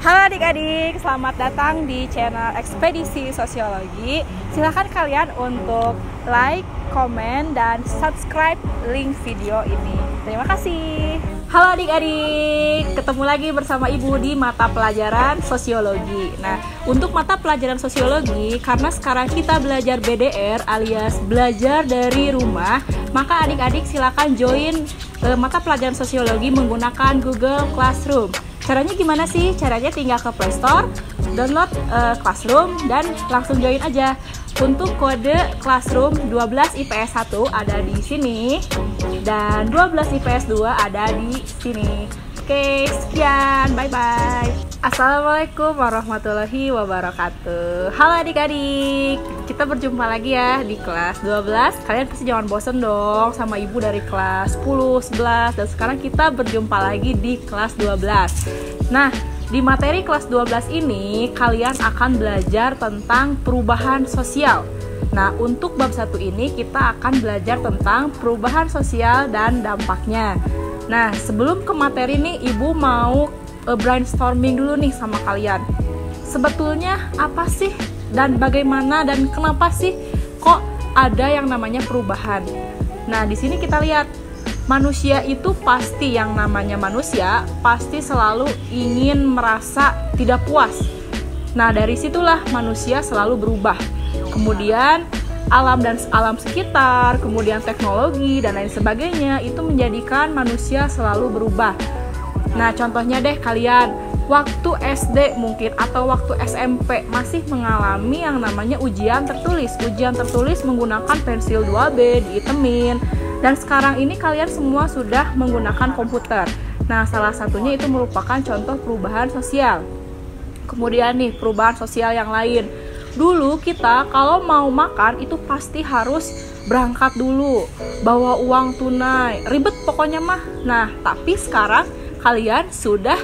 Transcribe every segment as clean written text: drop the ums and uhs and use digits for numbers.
Halo adik-adik, selamat datang di channel Ekspedisi Sosiologi. Silahkan kalian untuk like, komen, dan subscribe link video ini. Terima kasih. Halo adik-adik, ketemu lagi bersama Ibu di mata pelajaran Sosiologi. Nah, untuk mata pelajaran Sosiologi, karena sekarang kita belajar BDR alias belajar dari rumah, maka adik-adik silakan join mata pelajaran Sosiologi menggunakan Google Classroom. Caranya gimana sih? Caranya tinggal ke Play Store, download Classroom, dan langsung join aja. Untuk kode Classroom 12 IPS 1 ada di sini, dan 12 IPS 2 ada di sini. Oke, sekian. Bye-bye. Assalamualaikum warahmatullahi wabarakatuh. Halo adik-adik, kita berjumpa lagi ya di kelas 12. Kalian pasti jangan bosen dong sama ibu dari kelas 10, 11, dan sekarang kita berjumpa lagi di kelas 12. Nah, di materi kelas 12 ini kalian akan belajar tentang perubahan sosial. Nah, untuk bab 1 ini kita akan belajar tentang perubahan sosial dan dampaknya. Nah, sebelum ke materi nih, Ibu mau brainstorming dulu nih sama kalian. Sebetulnya apa sih dan bagaimana dan kenapa sih kok ada yang namanya perubahan? Nah, di sini kita lihat manusia itu pasti, yang namanya manusia pasti selalu ingin merasa tidak puas. Nah, dari situlah manusia selalu berubah. Kemudian alam dan alam sekitar, kemudian teknologi dan lain sebagainya itu menjadikan manusia selalu berubah. Nah, contohnya deh kalian waktu SD mungkin atau waktu SMP masih mengalami yang namanya ujian tertulis. Ujian tertulis menggunakan pensil 2B diitemin. Dan sekarang ini kalian semua sudah menggunakan komputer. Nah, salah satunya itu merupakan contoh perubahan sosial. Kemudian nih, perubahan sosial yang lain. Dulu kita kalau mau makan itu pasti harus berangkat dulu, bawa uang tunai, ribet pokoknya mah. Nah, tapi sekarang kalian sudah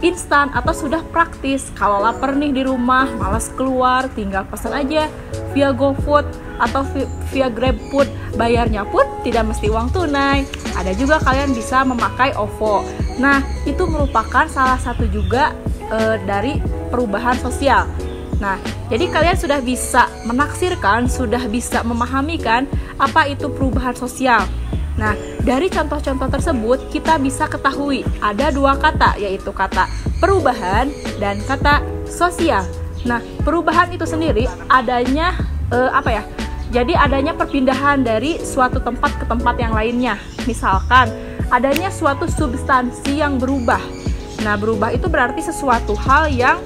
instan atau sudah praktis. Kalau lapar nih di rumah, malas keluar, tinggal pesan aja via GoFood atau via GrabFood. Bayarnya pun tidak mesti uang tunai. Ada juga kalian bisa memakai OVO. Nah, itu merupakan salah satu juga dari perubahan sosial. Nah, jadi kalian sudah bisa menaksirkan, sudah bisa memahami kan apa itu perubahan sosial. Nah, dari contoh-contoh tersebut kita bisa ketahui ada dua kata, yaitu kata perubahan dan kata sosial. Nah, perubahan itu sendiri adanya Jadi adanya perpindahan dari suatu tempat ke tempat yang lainnya. Misalkan adanya suatu substansi yang berubah. Nah, berubah itu berarti sesuatu hal yang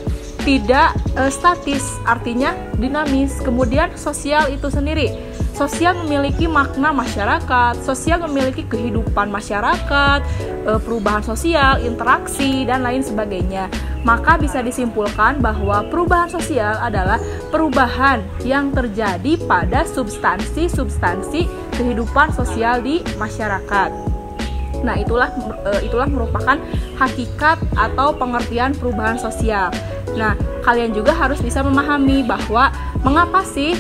tidak statis, artinya dinamis. Kemudian sosial itu sendiri, sosial memiliki makna masyarakat, sosial memiliki kehidupan masyarakat, perubahan sosial, interaksi, dan lain sebagainya. Maka bisa disimpulkan bahwa perubahan sosial adalah perubahan yang terjadi pada substansi kehidupan sosial di masyarakat. Nah, itulah merupakan hakikat atau pengertian perubahan sosial. Nah, kalian juga harus bisa memahami bahwa mengapa sih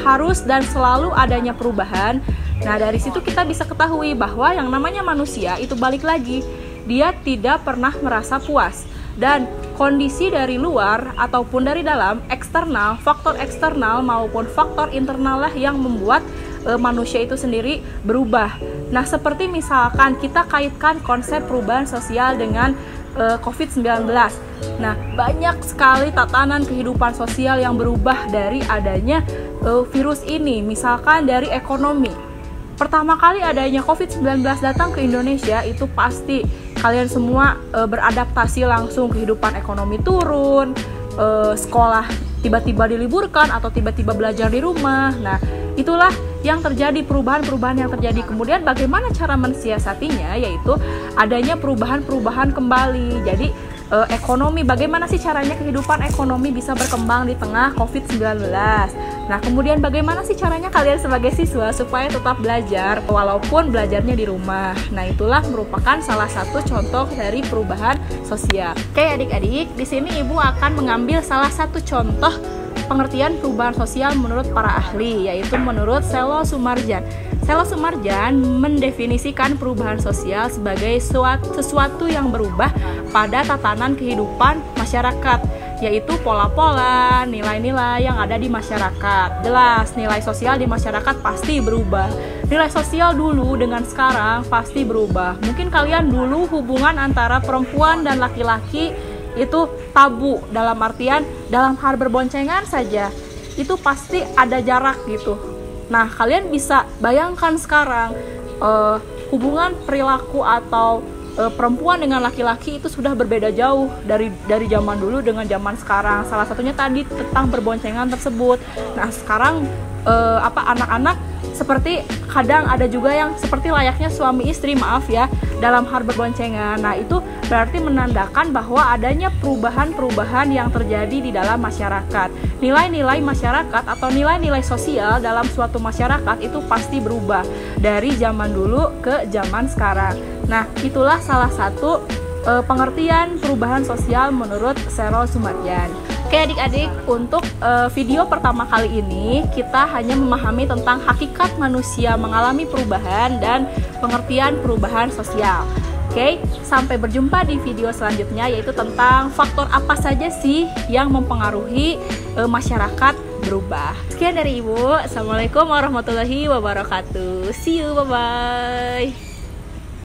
harus dan selalu adanya perubahan. Nah, dari situ kita bisa ketahui bahwa yang namanya manusia itu balik lagi, dia tidak pernah merasa puas. Dan kondisi dari luar ataupun dari dalam, eksternal, faktor eksternal maupun faktor internal lah yang membuat manusia itu sendiri berubah. Nah, seperti misalkan kita kaitkan konsep perubahan sosial dengan COVID-19. Nah, banyak sekali tatanan kehidupan sosial yang berubah dari adanya virus ini. Misalkan dari ekonomi. Pertama kali adanya COVID-19 datang ke Indonesia, itu pasti kalian semua beradaptasi langsung, kehidupan ekonomi turun, sekolah tiba-tiba diliburkan atau tiba-tiba belajar di rumah. Nah, itulah yang terjadi, perubahan-perubahan yang terjadi. Kemudian bagaimana cara mensiasatinya, yaitu adanya perubahan-perubahan kembali. Jadi ekonomi, bagaimana sih caranya kehidupan ekonomi bisa berkembang di tengah COVID-19. Nah, kemudian bagaimana sih caranya kalian sebagai siswa supaya tetap belajar walaupun belajarnya di rumah. Nah, itulah merupakan salah satu contoh dari perubahan sosial. Oke adik-adik, di sini Ibu akan mengambil salah satu contoh pengertian perubahan sosial menurut para ahli, yaitu menurut Selo Sumarjan. Selo Sumarjan mendefinisikan perubahan sosial sebagai sesuatu yang berubah pada tatanan kehidupan masyarakat, yaitu pola-pola, nilai-nilai yang ada di masyarakat. Jelas, nilai sosial di masyarakat pasti berubah. Nilai sosial dulu dengan sekarang pasti berubah. Mungkin kalian dulu hubungan antara perempuan dan laki-laki itu tabu, dalam artian dalam hal berboncengan saja itu pasti ada jarak gitu. Nah, kalian bisa bayangkan sekarang hubungan perilaku atau perempuan dengan laki-laki itu sudah berbeda jauh dari zaman dulu dengan zaman sekarang. Salah satunya tadi tentang berboncengan tersebut. Nah, sekarang anak-anak seperti kadang ada juga yang seperti layaknya suami istri, maaf ya, dalam hal berboncengan. Nah, itu berarti menandakan bahwa adanya perubahan-perubahan yang terjadi di dalam masyarakat. Nilai-nilai masyarakat atau nilai-nilai sosial dalam suatu masyarakat itu pasti berubah dari zaman dulu ke zaman sekarang. Nah, itulah salah satu pengertian perubahan sosial menurut Selo Sumarjan. Oke adik-adik, untuk video pertama kali ini kita hanya memahami tentang hakikat manusia mengalami perubahan dan pengertian perubahan sosial. Oke, sampai berjumpa di video selanjutnya, yaitu tentang faktor apa saja sih yang mempengaruhi masyarakat berubah. Sekian dari Ibu. Assalamualaikum warahmatullahi wabarakatuh. See you, bye-bye.